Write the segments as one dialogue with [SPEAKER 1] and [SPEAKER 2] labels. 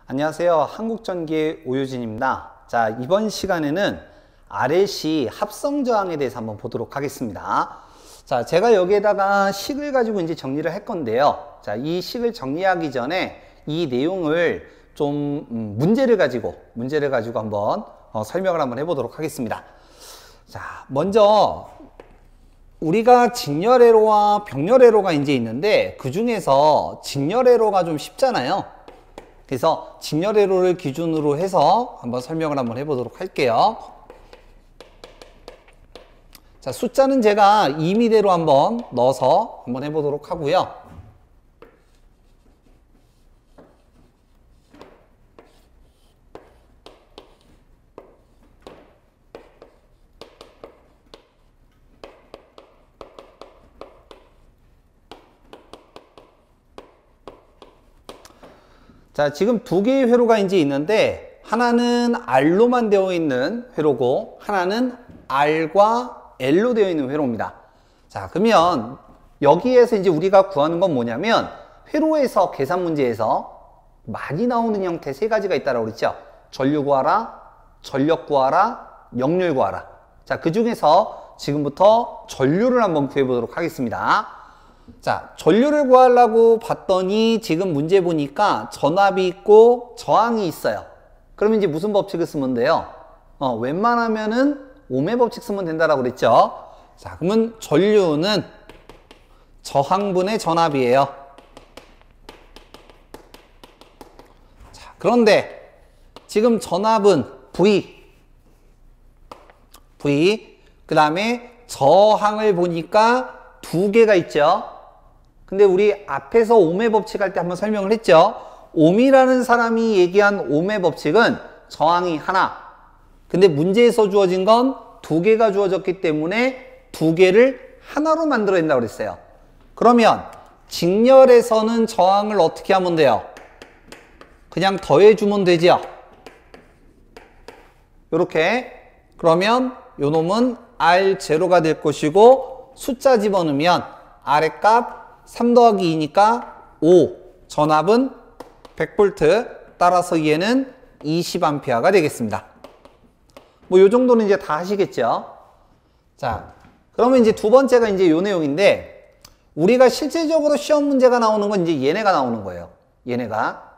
[SPEAKER 1] 안녕하세요. 한국전기의 오유진입니다. 자, 이번 시간에는 RLC 합성저항에 대해서 한번 보도록 하겠습니다. 자, 제가 여기에다가 식을 가지고 이제 정리를 할 건데요. 자, 이 식을 정리하기 전에 이 내용을 좀 문제를 가지고 한번 설명을 한번 해보도록 하겠습니다. 자, 먼저 우리가 직렬회로와 병렬회로가 이제 있는데 그 중에서 직렬회로가 좀 쉽잖아요. 그래서 직렬회로를 기준으로 해서 한번 설명을 한번 해보도록 할게요. 자, 숫자는 제가 임의대로 한번 넣어서 한번 해보도록 하고요. 자, 지금 두 개의 회로가 이제 있는데 하나는 R로만 되어 있는 회로고 하나는 R과 L로 되어 있는 회로입니다. 자, 그러면 여기에서 이제 우리가 구하는 건 뭐냐면 회로에서 계산 문제에서 많이 나오는 형태 세 가지가 있다고 그랬죠. 전류 구하라, 전력 구하라, 역률 구하라. 자, 그 중에서 지금부터 전류를 한번 구해 보도록 하겠습니다. 자, 전류를 구하려고 봤더니 지금 문제 보니까 전압이 있고 저항이 있어요. 그러면 이제 무슨 법칙을 쓰면 돼요? 웬만하면은 ohm의 법칙 쓰면 된다라고 그랬죠. 자, 그러면 전류는 저항분의 전압이에요. 자, 그런데 지금 전압은 V, 그 다음에 저항을 보니까 두 개가 있죠. 근데 우리 앞에서 ohm의 법칙 할 때 한번 설명을 했죠. ohm이라는 사람이 얘기한 ohm의 법칙은 저항이 하나. 근데 문제에서 주어진 건 두 개가 주어졌기 때문에 두 개를 하나로 만들어야 된다고 그랬어요. 그러면 직렬에서는 저항을 어떻게 하면 돼요? 그냥 더해주면 되죠. 요렇게. 그러면 요 놈은 R0가 될 것이고 숫자 집어넣으면 R의 값 3 더하기 2니까 5, 전압은 100V, 따라서 얘는 20A가 되겠습니다. 뭐 요 정도는 이제 다 하시겠죠. 자, 그러면 이제 두 번째가 이제 요 내용인데 우리가 실제적으로 시험 문제가 나오는 건 이제 얘네가 나오는 거예요. 얘네가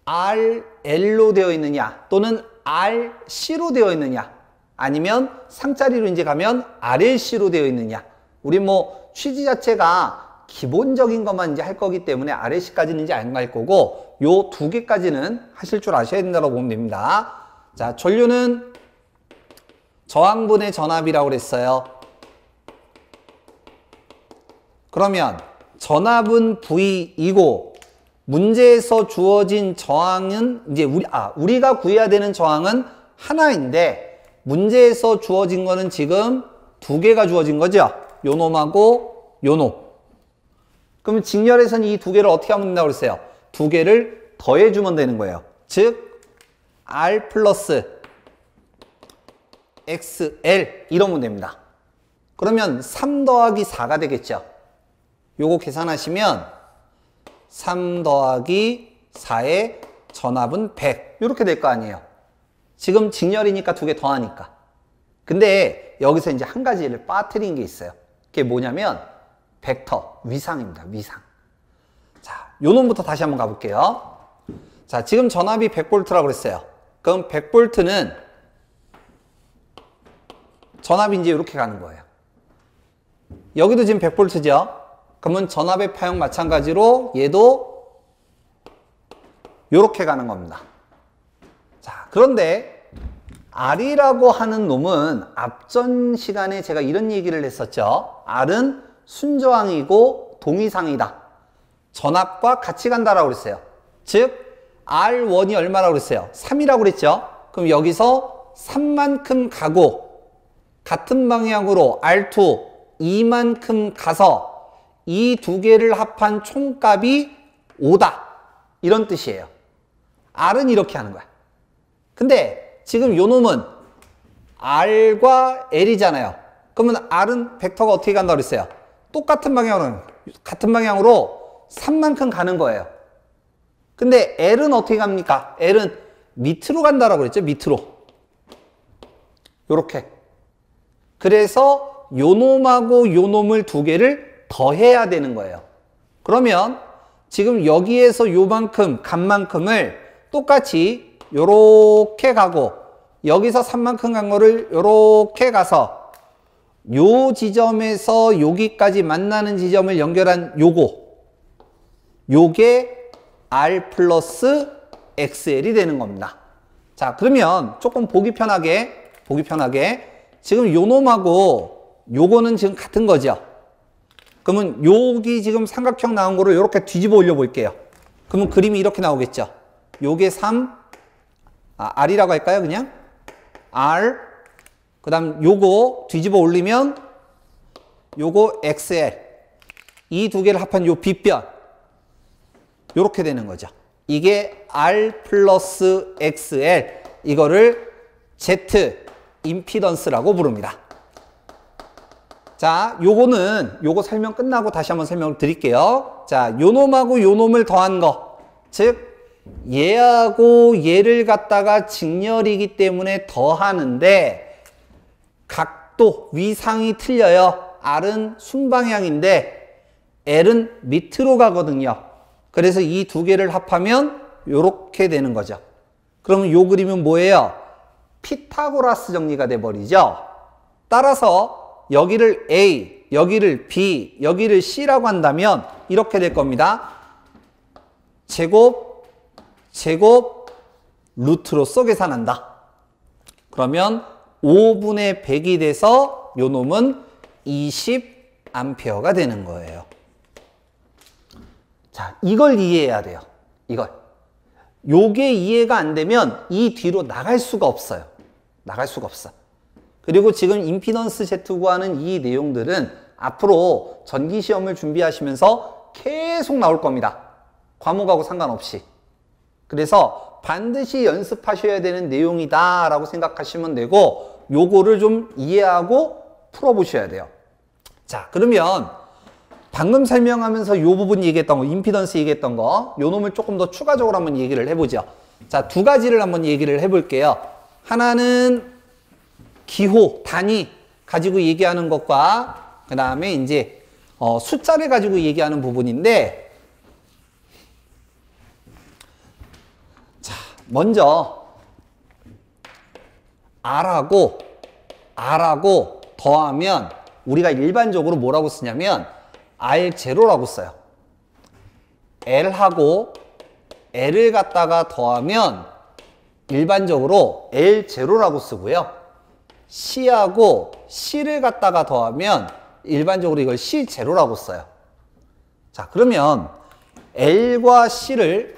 [SPEAKER 1] RL로 되어 있느냐 또는 RC로 되어 있느냐 아니면 상자리로 이제 가면 RLC로 되어 있느냐. 우리 뭐 취지 자체가 기본적인 것만 이제 할 거기 때문에 RLC까지는 이제 안 갈 거고 요 두 개까지는 하실 줄 아셔야 된다고 보면 됩니다. 자, 전류는 저항분의 전압이라고 그랬어요. 그러면 전압은 V이고 문제에서 주어진 저항은 이제 우리가 구해야 되는 저항은 하나인데 문제에서 주어진 거는 지금 두 개가 주어진 거죠. 요 놈하고 요 놈. 그러면 직렬에서는 이 두 개를 어떻게 하면 된다고 그랬어요? 두 개를 더해주면 되는 거예요. 즉 R 플러스 XL 이러면 됩니다. 그러면 3 더하기 4가 되겠죠. 요거 계산하시면 3 더하기 4의 전압은 100 이렇게 될 거 아니에요. 지금 직렬이니까 두 개 더하니까. 근데 여기서 이제 한 가지를 빠뜨린 게 있어요. 그게 뭐냐면 벡터, 위상입니다. 위상. 자, 요 놈부터 다시 한번 가볼게요. 자, 지금 전압이 100V라고 그랬어요. 그럼 100V는 전압이 이제 이렇게 가는 거예요. 여기도 지금 100V죠. 그러면 전압의 파형 마찬가지로 얘도 이렇게 가는 겁니다. 자, 그런데 R이라고 하는 놈은 앞전 시간에 제가 이런 얘기를 했었죠. R은 순저항이고 동위상이다. 전압과 같이 간다라고 그랬어요. 즉 R1이 얼마라고 그랬어요? 3이라고 그랬죠. 그럼 여기서 3만큼 가고 같은 방향으로 R2 2만큼 가서 이 두 개를 합한 총값이 5다. 이런 뜻이에요. R은 이렇게 하는 거야. 근데 지금 요 놈은 R과 L이잖아요. 그러면 R은 벡터가 어떻게 간다고 그랬어요? 같은 방향으로 3만큼 가는 거예요. 근데 L은 어떻게 갑니까? L은 밑으로 간다라고 그랬죠? 밑으로. 요렇게. 그래서 요 놈하고 요 놈을 두 개를 더해야 되는 거예요. 그러면 지금 여기에서 요만큼 값만큼을 똑같이 요렇게 가고 여기서 3만큼 간 거를 요렇게 가서 요 지점에서 여기까지 만나는 지점을 연결한 요게 R 플러스 XL이 되는 겁니다. 자, 그러면 조금 보기 편하게 지금 요 놈하고 요거는 지금 같은 거죠. 그러면 여기 지금 삼각형 나온 거를 이렇게 뒤집어 올려 볼게요. 그러면 그림이 이렇게 나오겠죠. 요게 3, R이라고 할까요? 그냥 R, 그 다음 요거 뒤집어 올리면 요거 XL, 이 두 개를 합한 요 빗변, 요렇게 되는 거죠. 이게 R 플러스 XL, 이거를 Z 임피던스라고 부릅니다. 자, 요거 설명 끝나고 다시 한번 설명을 드릴게요. 자, 요 놈하고 요 놈을 더한 거, 즉 얘하고 얘를 갖다가 직렬이기 때문에 더하는데 각도, 위상이 틀려요. R은 순방향인데 L은 밑으로 가거든요. 그래서 이 두 개를 합하면 요렇게 되는 거죠. 그러면 요 그림은 뭐예요? 피타고라스 정리가 돼버리죠. 따라서 여기를 A, 여기를 B, 여기를 C라고 한다면 이렇게 될 겁니다. 제곱 루트로서 계산한다. 그러면 5분의 100이 돼서 요 놈은 20A가 되는 거예요. 자, 이걸 이해해야 돼요. 이걸. 요게 이해가 안 되면 이 뒤로 나갈 수가 없어요. 나갈 수가 없어. 그리고 지금 임피던스 Z 구하는 이 내용들은 앞으로 전기시험을 준비하시면서 계속 나올 겁니다. 과목하고 상관없이. 그래서 반드시 연습하셔야 되는 내용이다 라고 생각하시면 되고 요거를 좀 이해하고 풀어보셔야 돼요. 자, 그러면 방금 설명하면서 요 부분 얘기했던 거, 임피던스 얘기했던 거, 요 놈을 조금 더 추가적으로 한번 얘기를 해보죠. 자, 두 가지를 한번 얘기를 해볼게요. 하나는 기호, 단위 가지고 얘기하는 것과 그 다음에 이제 숫자를 가지고 얘기하는 부분인데, 자, 먼저 R하고 더하면 우리가 일반적으로 뭐라고 쓰냐면 R0라고 써요. L하고 L을 갖다가 더하면 일반적으로 L0라고 쓰고요. C하고 C를 갖다가 더하면 일반적으로 이걸 C0라고 써요. 자, 그러면 L과 C를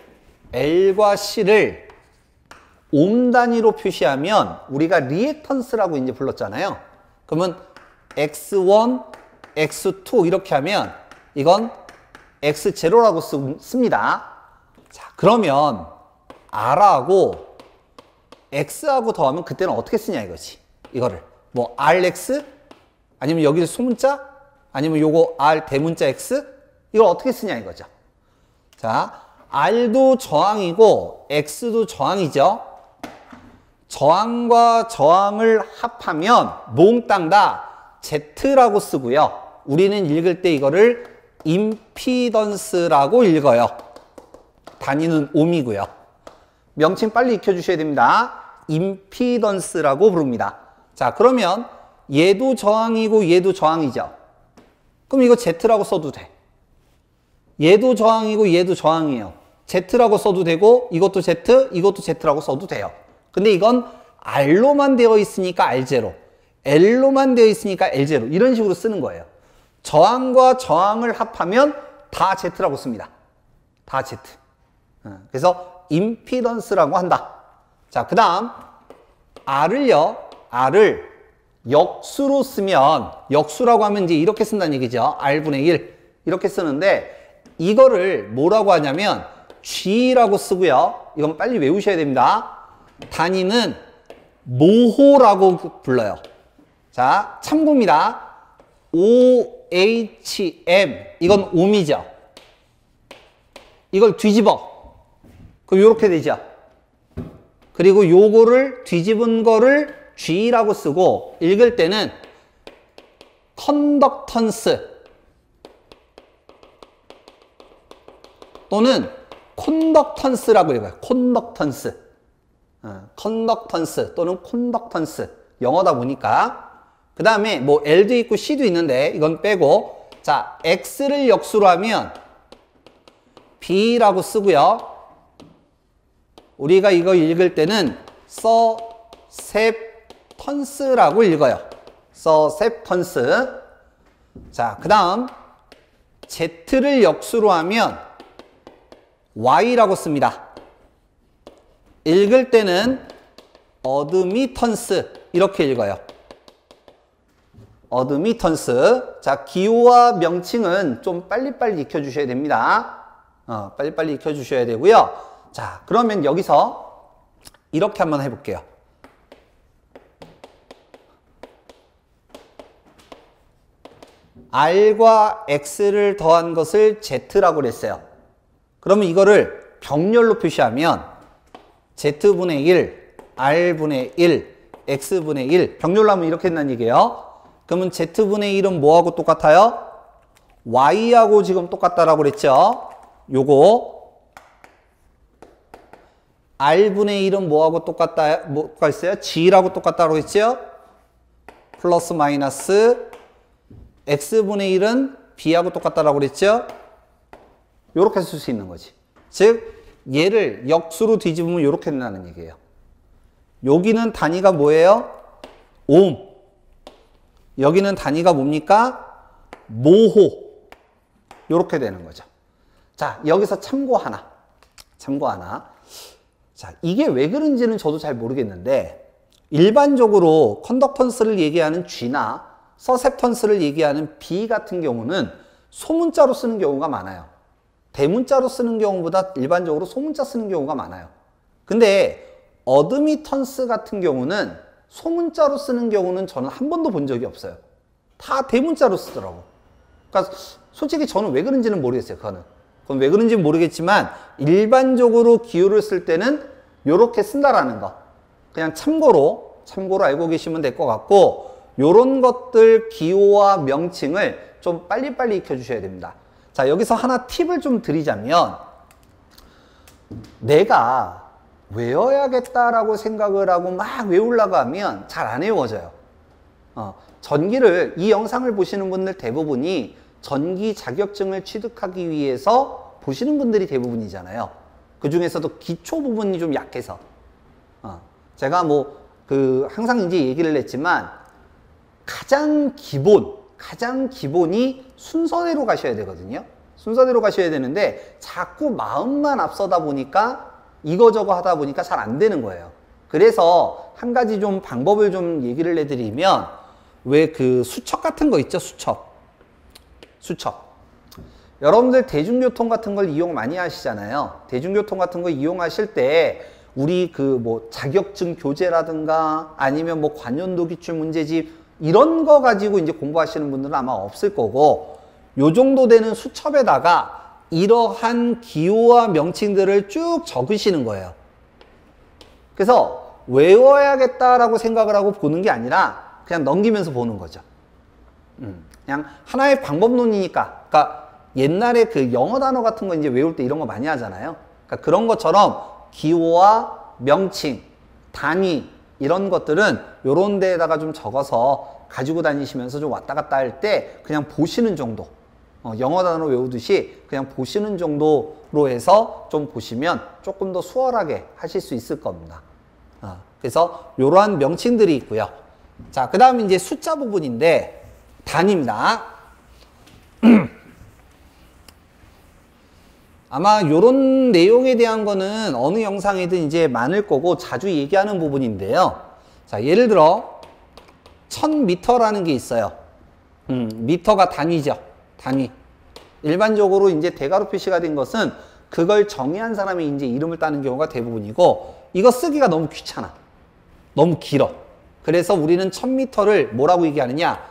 [SPEAKER 1] 옴 단위로 표시하면 우리가 리액턴스라고 이제 불렀잖아요. 그러면 X1, X2 이렇게 하면 이건 X0라고 씁니다. 자, 그러면 R하고 X하고 더하면 그때는 어떻게 쓰냐 이거지. 이거를 뭐 RX? 아니면 여기를 소문자? 아니면 요거 R 대문자 X? 이걸 어떻게 쓰냐 이거죠. 자, R도 저항이고 X도 저항이죠. 저항과 저항을 합하면 몽땅 다 Z라고 쓰고요. 우리는 읽을 때 이거를 임피던스라고 읽어요. 단위는 옴이고요. 명칭 빨리 익혀주셔야 됩니다. 임피던스라고 부릅니다. 자, 그러면 얘도 저항이고 얘도 저항이죠. 그럼 이거 Z라고 써도 돼. 얘도 저항이고 얘도 저항이에요. Z라고 써도 되고 이것도 Z, 이것도 Z라고 써도 돼요. 근데 이건 R로만 되어 있으니까 R0, L로만 되어 있으니까 L0 이런 식으로 쓰는 거예요. 저항과 저항을 합하면 다 Z라고 씁니다. 다 Z. 그래서 임피던스라고 한다. 자, 그 다음 R을 역수로 쓰면, 역수라고 하면 이제 이렇게 쓴다는 얘기죠. R분의 1 이렇게 쓰는데 이거를 뭐라고 하냐면 G라고 쓰고요. 이건 빨리 외우셔야 됩니다. 단위는 모호라고 불러요. 자, 참고입니다. OHM 이건 옴이죠. 이걸 뒤집어 그럼 요렇게 되죠. 그리고 요거를 뒤집은 거를 G라고 쓰고 읽을 때는 컨덕턴스 또는 콘덕턴스라고 읽어요. 콘덕턴스. 컨덕턴스 또는 콘덕턴스. 영어다 보니까. 그 다음에 뭐 L도 있고 C도 있는데 이건 빼고, 자, X를 역수로 하면 B라고 쓰고요. 우리가 이거 읽을 때는 서셉턴스라고 읽어요. 서셉턴스. 자, 그 다음 Z를 역수로 하면 Y라고 씁니다. 읽을 때는 어드미턴스 이렇게 읽어요. 어드미턴스. 자, 기호와 명칭은 좀 빨리빨리 익혀주셔야 됩니다. 빨리빨리 익혀주셔야 되고요. 자, 그러면 여기서 이렇게 한번 해볼게요. R과 X를 더한 것을 Z라고 그랬어요. 그러면 이거를 병렬로 표시하면 Z분의 1, R분의 1, X분의 1 병렬로 하면 이렇게 된다는 얘기예요. 그러면 Z분의 1은 뭐하고 똑같아요? Y하고 지금 똑같다라고 그랬죠. 요거 R분의 1은 뭐하고 똑같다, 뭐가 있어요? G라고 똑같다고 했죠? 플러스 마이너스 X분의 1은 B하고 똑같다라고 그랬죠? 요렇게 쓸 수 있는 거지. 즉, 얘를 역수로 뒤집으면 요렇게 된다는 얘기예요. 여기는 단위가 뭐예요? 옴. 여기는 단위가 뭡니까? 모호. 요렇게 되는 거죠. 자, 여기서 참고 하나. 참고 하나. 자, 이게 왜 그런지는 저도 잘 모르겠는데 일반적으로 컨덕턴스를 얘기하는 G나 서셉턴스를 얘기하는 B 같은 경우는 소문자로 쓰는 경우가 많아요. 대문자로 쓰는 경우보다 일반적으로 소문자 쓰는 경우가 많아요. 근데 어드미턴스 같은 경우는 소문자로 쓰는 경우는 저는 한 번도 본 적이 없어요. 다 대문자로 쓰더라고. 그러니까 솔직히 저는 왜 그런지는 모르겠어요. 그건 왜 그런지는 모르겠지만 일반적으로 기호를 쓸 때는 요렇게 쓴다라는 거 그냥 참고로 알고 계시면 될 것 같고, 요런 것들 기호와 명칭을 좀 빨리빨리 익혀주셔야 됩니다. 자, 여기서 하나 팁을 좀 드리자면, 내가 외워야겠다라고 생각을 하고 막 외우려고 하면 잘 안 외워져요. 전기를, 이 영상을 보시는 분들 대부분이 전기 자격증을 취득하기 위해서 보시는 분들이 대부분이잖아요. 그 중에서도 기초 부분이 좀 약해서. 제가 항상 이제 얘기를 했지만, 가장 기본이 순서대로 가셔야 되거든요. 순서대로 가셔야 되는데, 자꾸 마음만 앞서다 보니까, 이거저거 하다 보니까 잘 안 되는 거예요. 그래서 한 가지 좀 방법을 좀 얘기를 해드리면, 왜 그 수첩 같은 거 있죠? 수첩. 여러분들 대중교통 같은 걸 이용 많이 하시잖아요. 대중교통 같은 거 이용하실 때 우리 자격증 교재라든가 아니면 관연도 기출 문제집 이런 거 가지고 이제 공부하시는 분들은 아마 없을 거고, 요 정도 되는 수첩에다가 이러한 기호와 명칭들을 쭉 적으시는 거예요. 그래서 외워야겠다라고 생각을 하고 보는 게 아니라 그냥 넘기면서 보는 거죠. 그냥 하나의 방법론이니까. 그러니까 옛날에 그 영어 단어 같은 거 이제 외울 때 이런 거 많이 하잖아요. 그러니까 그런 것처럼 기호와 명칭, 단위 이런 것들은 요런 데에다가 좀 적어서 가지고 다니시면서 좀 왔다 갔다 할 때 그냥 보시는 정도, 영어 단어 외우듯이 그냥 보시는 정도로 해서 좀 보시면 조금 더 수월하게 하실 수 있을 겁니다. 그래서 요러한 명칭들이 있고요. 자, 그 다음에 이제 숫자 부분인데 단위입니다. 아마 요런 내용에 대한 거는 어느 영상이든 이제 많을 거고 자주 얘기하는 부분인데요. 자, 예를 들어 1000m라는 게 있어요. 미터가 단위죠. 단위. 일반적으로 이제 대괄호 표시가 된 것은 그걸 정의한 사람이 이제 이름을 따는 경우가 대부분이고, 이거 쓰기가 너무 귀찮아. 너무 길어. 그래서 우리는 1000m를 뭐라고 얘기하느냐?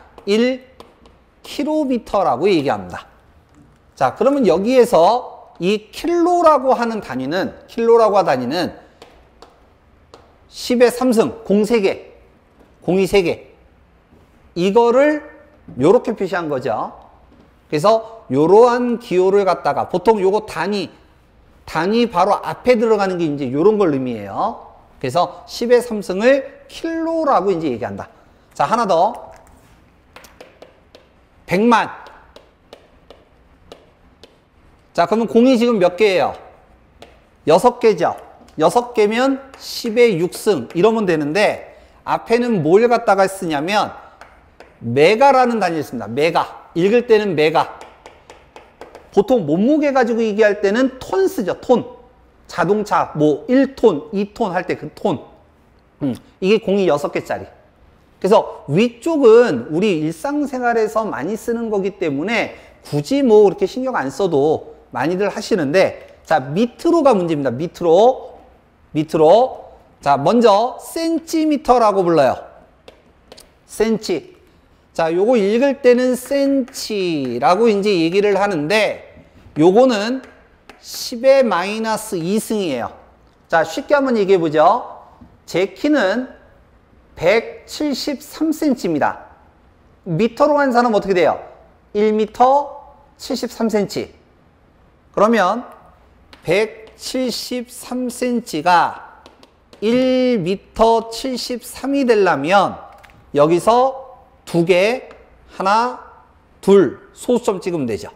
[SPEAKER 1] 1km라고 얘기합니다. 자, 그러면 여기에서 이 킬로라고 하는 단위는 10의 3승, 공 3개, 공이 3개. 이거를 요렇게 표시한 거죠. 그래서 요러한 기호를 갖다가 보통 요거 단위 바로 앞에 들어가는 게 이제 요런 걸 의미해요. 그래서 10의 3승을 킬로라고 이제 얘기한다. 자, 하나 더. 100만. 자, 그러면 공이 지금 몇 개예요? 6개죠. 6개면 10의 6승 이러면 되는데 앞에는 뭘 갖다가 쓰냐면 메가라는 단위를 씁니다. 메가. 읽을 때는 메가. 보통 몸무게 가지고 얘기할 때는 톤 쓰죠. 톤. 자동차 뭐 1톤, 2톤 할 때 그 톤. 이게 공이 6개짜리. 그래서 위쪽은 우리 일상생활에서 많이 쓰는 거기 때문에 굳이 뭐 그렇게 신경 안 써도 많이들 하시는데, 자, 밑으로가 문제입니다. 밑으로. 자, 먼저 센티미터라고 불러요. 센치. 자, 요거 읽을 때는 센치라고 이제 얘기를 하는데, 요거는 10의 마이너스 2승이에요. 자, 쉽게 한번 얘기해 보죠. 제 키는 173cm입니다. 미터로 환산하면 어떻게 돼요? 1m 73cm. 그러면 173cm가 1m 73이 되려면 여기서 두 개, 하나, 둘 소수점 찍으면 되죠.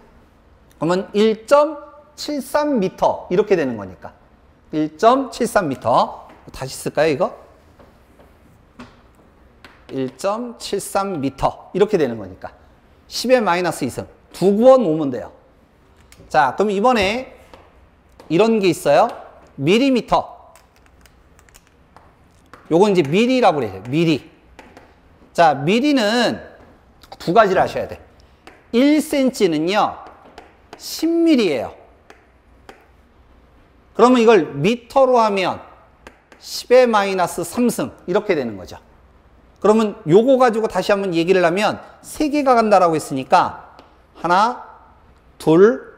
[SPEAKER 1] 그러면 1.73m 이렇게 되는 거니까 1.73m. 다시 쓸까요 이거? 1.73m 이렇게 되는 거니까 10의 마이너스 2승 두 번 오면 돼요. 자, 그럼 이번에 이런 게 있어요. 밀리미터. 요건 이제 미리라고 그래요. 미리. 자, 미리는 두 가지를 하셔야 돼. 1cm는요 10mm예요. 그러면 이걸 미터로 하면 10의 마이너스 3승 이렇게 되는 거죠. 그러면 요거 가지고 다시 한번 얘기를 하면 3개가 간다라고 했으니까 하나, 둘,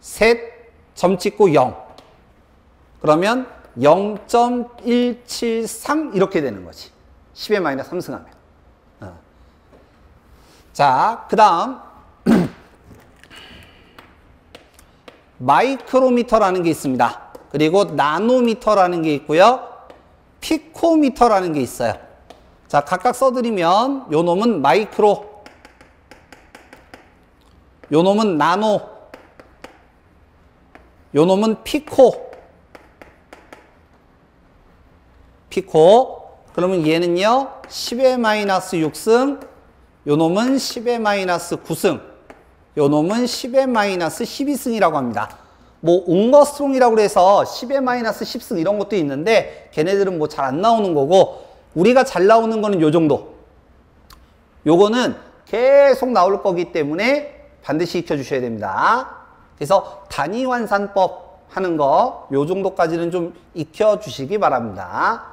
[SPEAKER 1] 셋, 점 찍고 0. 그러면 0.173 이렇게 되는 거지. 10의 마이너스 3승 하면. 자, 그 다음 마이크로미터라는 게 있습니다. 그리고 나노미터라는 게 있고요. 피코미터라는 게 있어요. 자, 각각 써드리면 요 놈은 마이크로, 요 놈은 나노, 요 놈은 피코. 그러면 얘는요 10의 마이너스 6승, 요 놈은 10의 마이너스 9승, 요 놈은 10의 마이너스 12승이라고 합니다. 뭐 옹거스트롱이라고 해서 10의 마이너스 10승 이런 것도 있는데 걔네들은 뭐 잘 안 나오는 거고, 우리가 잘 나오는 거는 요 정도. 요거는 계속 나올 거기 때문에 반드시 익혀주셔야 됩니다. 그래서 단위 환산법 하는 거 요 정도까지는 좀 익혀주시기 바랍니다.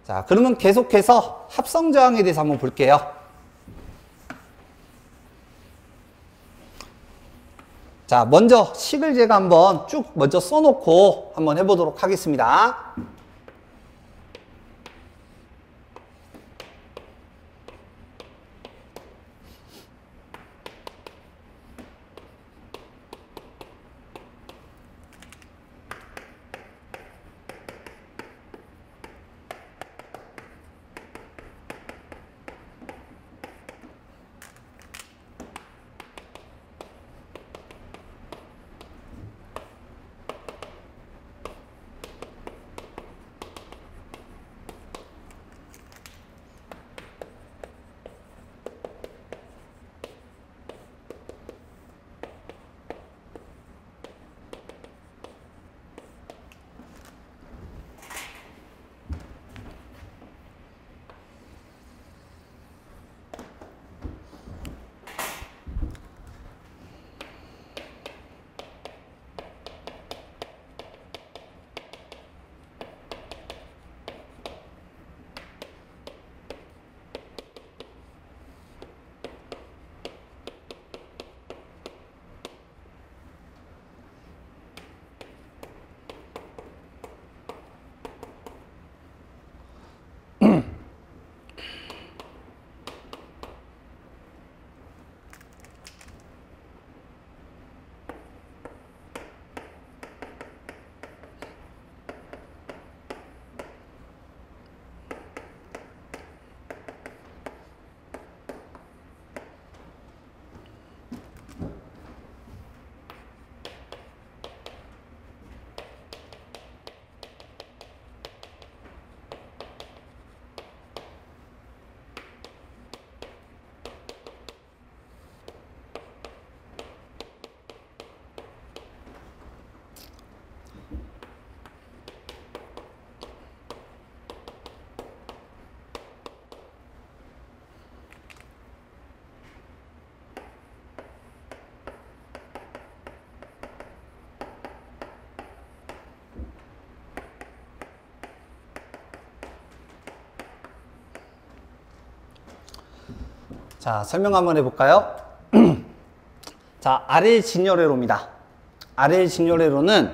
[SPEAKER 1] 자, 그러면 계속해서 합성저항에 대해서 한번 볼게요. 자, 먼저 식을 제가 한번 쭉 먼저 써놓고 한번 해보도록 하겠습니다. 자, 설명 한번 해볼까요? 자, RL 직렬회로입니다. RL 직렬회로는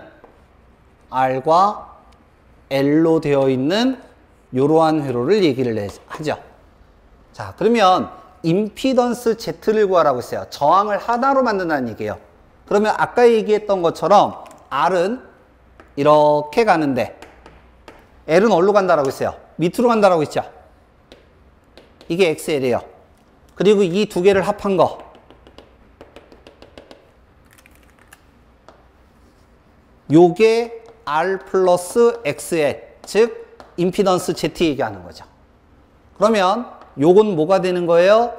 [SPEAKER 1] R과 L로 되어 있는 이러한 회로를 얘기를 하죠. 자, 그러면 임피던스 Z를 구하라고 했어요. 저항을 하나로 만든다는 얘기예요. 그러면 아까 얘기했던 것처럼 R은 이렇게 가는데 L은 어디로 간다라고 했어요? 밑으로 간다라고 했죠. 이게 XL이에요. 그리고 이 두 개를 합한 거 요게 R 플러스 XL, 즉 임피던스 Z 얘기하는 거죠. 그러면 요건 뭐가 되는 거예요?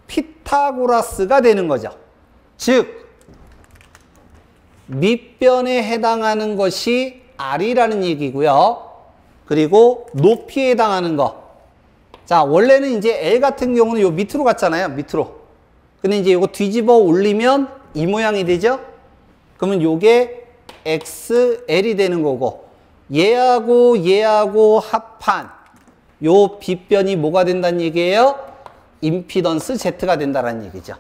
[SPEAKER 1] 피타고라스가 되는 거죠. 즉 밑변에 해당하는 것이 R이라는 얘기고요. 그리고 높이에 해당하는 거. 자, 원래는 이제 L 같은 경우는 요 밑으로 갔잖아요. 밑으로. 근데 이제 요거 뒤집어 올리면 이 모양이 되죠? 그러면 요게 XL이 되는 거고, 얘하고 합한 요 빗변이 뭐가 된다는 얘기예요? 임피던스 Z가 된다는 얘기죠.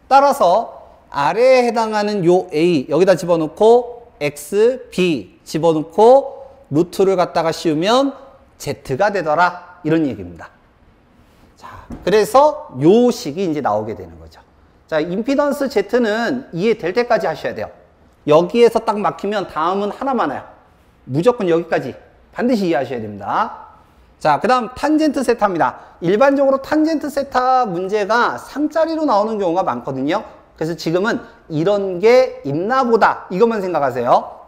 [SPEAKER 1] 따라서 R에 해당하는 요 A 여기다 집어넣고 X, B 집어넣고 루트를 갖다가 씌우면 Z가 되더라, 이런 얘기입니다. 자, 그래서 요 식이 이제 나오게 되는 거죠. 자, 임피던스 Z는 이해될 때까지 하셔야 돼요. 여기에서 딱 막히면 다음은 하나만 와요. 무조건 여기까지 반드시 이해하셔야 됩니다. 자, 그 다음 탄젠트 세타입니다. 일반적으로 탄젠트 세타 문제가 상자리로 나오는 경우가 많거든요. 그래서 지금은 이런 게 있나 보다, 이것만 생각하세요.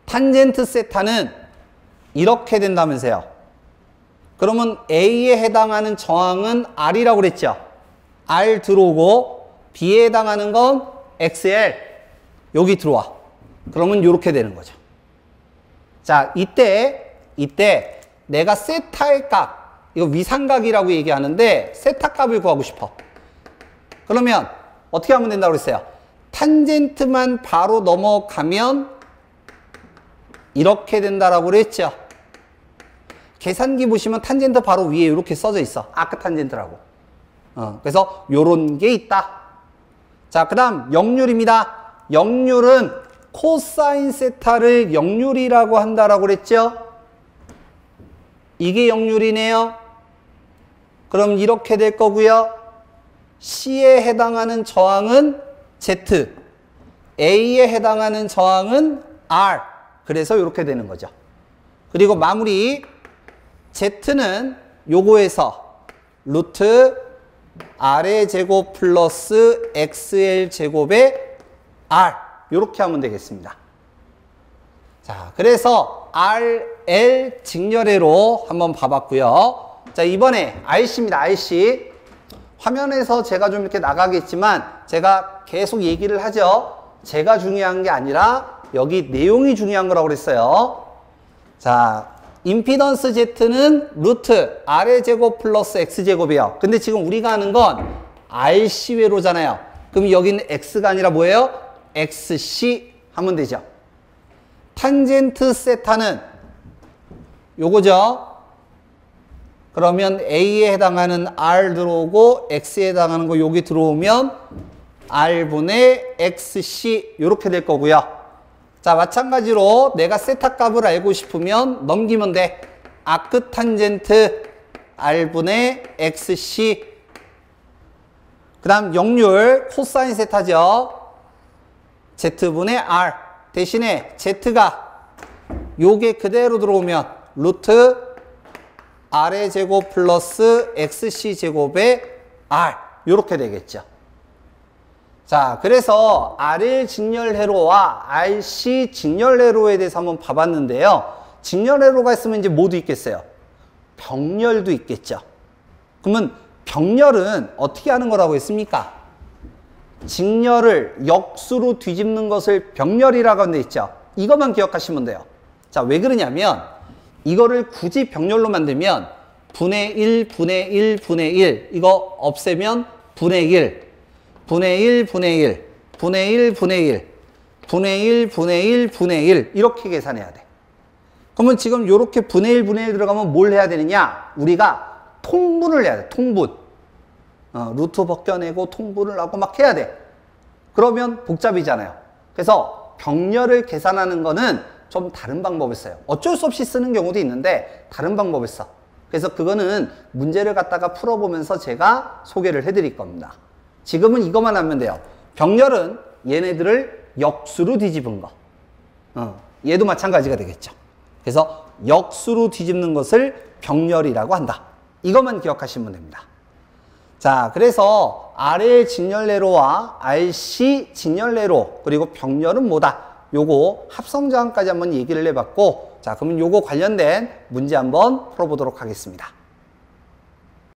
[SPEAKER 1] 탄젠트 세타는 이렇게 된다면서요. 그러면 A에 해당하는 저항은 R이라고 그랬죠. R 들어오고 B에 해당하는 건 XL, 여기 들어와. 그러면 이렇게 되는 거죠. 자, 이때 내가 세타의 값, 이거 위상각이라고 얘기하는데 세타 값을 구하고 싶어. 그러면 어떻게 하면 된다고 그랬어요? 탄젠트만 바로 넘어가면 이렇게 된다라고 그랬죠. 계산기 보시면 탄젠트 바로 위에 이렇게 써져 있어. 아크 탄젠트라고. 그래서 요런 게 있다. 자, 그 다음 역률입니다. 역률은 코사인 세타를 역률이라고 한다라고 그랬죠. 이게 역률이네요. 그럼 이렇게 될 거고요. C에 해당하는 저항은 Z, A에 해당하는 저항은 R. 그래서 이렇게 되는 거죠. 그리고 마무리 Z는 요거에서 루트 R의 제곱 플러스 XL 제곱의 R, 이렇게 하면 되겠습니다. 자, 그래서 RL 직렬회로 한번 봐봤고요. 자, 이번에 RC입니다. RC. 화면에서 제가 좀 이렇게 나가겠지만 제가 계속 얘기를 하죠. 제가 중요한 게 아니라 여기 내용이 중요한 거라고 그랬어요. 자, 임피던스 Z는 루트 R의 제곱 플러스 X제곱이에요. 근데 지금 우리가 하는 건 RC 회로잖아요. 그럼 여기는 X가 아니라 뭐예요? XC 하면 되죠. 탄젠트 세타는 요거죠. 그러면 A에 해당하는 R 들어오고 X에 해당하는 거 여기 들어오면 R분의 XC 이렇게 될 거고요. 자, 마찬가지로 내가 세타 값을 알고 싶으면 넘기면 돼. 아크 탄젠트 R분의 XC. 그 다음 역률 코사인 세타죠. Z분의 R. 대신에 Z가 요게 그대로 들어오면 루트 R의 제곱 플러스 XC 제곱의 R. 요렇게 되겠죠. 자, 그래서 RL 직렬회로와 RC 직렬회로에 대해서 한번 봐봤는데요. 직렬회로가 있으면 이제 뭐도 있겠어요? 병렬도 있겠죠. 그러면 병렬은 어떻게 하는 거라고 했습니까? 직렬을 역수로 뒤집는 것을 병렬이라고 하는 데 있죠. 이것만 기억하시면 돼요. 자, 왜 그러냐면 이거를 굳이 병렬로 만들면 분의 1, 분의 1, 분의 1 이거 없애면 분의 1, 분의 1, 분의 1, 분의 1, 분의 1, 분의 1, 분의 1, 분의 1 이렇게 계산해야 돼. 그러면 지금 이렇게 분의 1, 분의 1 들어가면 뭘 해야 되느냐? 우리가 통분을 해야 돼. 통분. 루트 벗겨내고 통분을 하고 막 해야 돼. 그러면 복잡이잖아요. 그래서 병렬을 계산하는 거는 좀 다른 방법을 써요. 어쩔 수 없이 쓰는 경우도 있는데 다른 방법을 써. 그래서 그거는 문제를 갖다가 풀어보면서 제가 소개를 해드릴 겁니다. 지금은 이것만 하면 돼요. 병렬은 얘네들을 역수로 뒤집은 거. 얘도 마찬가지가 되겠죠. 그래서 역수로 뒤집는 것을 병렬이라고 한다. 이것만 기억하시면 됩니다. 자, 그래서 R의 직렬례로와 RC 직렬례로 그리고 병렬은 뭐다? 요거 합성저항까지 한번 얘기를 해봤고, 자, 그러면 요거 관련된 문제 한번 풀어보도록 하겠습니다.